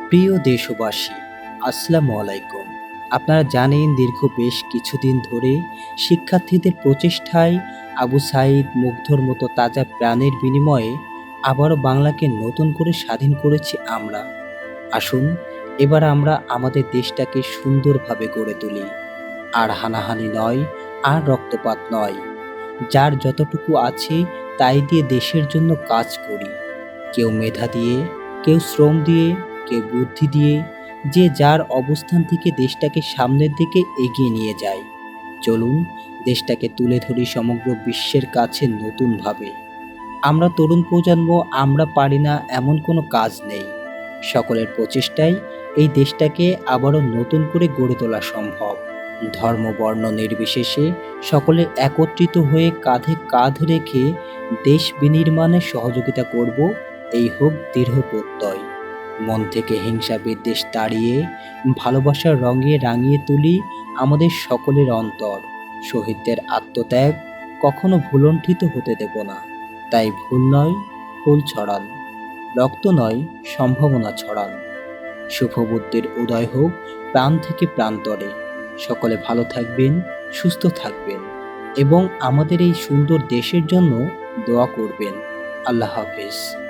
প্রিয় দেশবাসী, আসসালামু আলাইকুম। আপনারা জানেন দীর্ঘ বেশ কিছুদিন ধরে শিক্ষার্থীদের প্রচেষ্টায় আবু সাঈদ মুগ্ধর মতো তাজা প্রাণের বিনিময়ে আবারও বাংলাকে নতুন করে স্বাধীন করেছি আমরা। আসুন এবার আমরা আমাদের দেশটাকে সুন্দরভাবে গড়ে তুলি। আর হানাহানি নয়, আর রক্তপাত নয়। যার যতটুকু আছে তাই দিয়ে দেশের জন্য কাজ করি। কেউ মেধা দিয়ে, কেউ শ্রম দিয়ে, কেউ বুদ্ধি দিয়ে, যে যার অবস্থান থেকে দেশটাকে সামনের দিকে এগিয়ে নিয়ে যায়। চলুন দেশটাকে তুলে ধরি সমগ্র বিশ্বের কাছে নতুনভাবে। আমরা তরুণ প্রজন্ম, আমরা পারি না এমন কোনো কাজ নেই। সকলের প্রচেষ্টায় এই দেশটাকে আবারও নতুন করে গড়ে তোলা সম্ভব। ধর্ম বর্ণ নির্বিশেষে সকলে একত্রিত হয়ে কাঁধে কাঁধ রেখে দেশ বিনির্মাণে সহযোগিতা করব, এই হোক দৃঢ় প্রত্যয়। মন থেকে হিংসা বিদ্বেষ তাড়িয়ে ভালোবাসার রঙে রাঙিয়ে তুলি আমাদের সকলের অন্তর। শহীদদের আত্মত্যাগ কখনো ভুলণ্ঠিত হতে দেব না। তাই ভুল নয়, ফুল ছড়ান, রক্ত নয়, সম্ভাবনা ছড়ান। শুভ বুদ্ধির উদয় হোক প্রাণ থেকে প্রান্তরে। সকলে ভালো থাকবেন, সুস্থ থাকবেন এবং আমাদের এই সুন্দর দেশের জন্য দোয়া করবেন। আল্লাহ হাফেজ।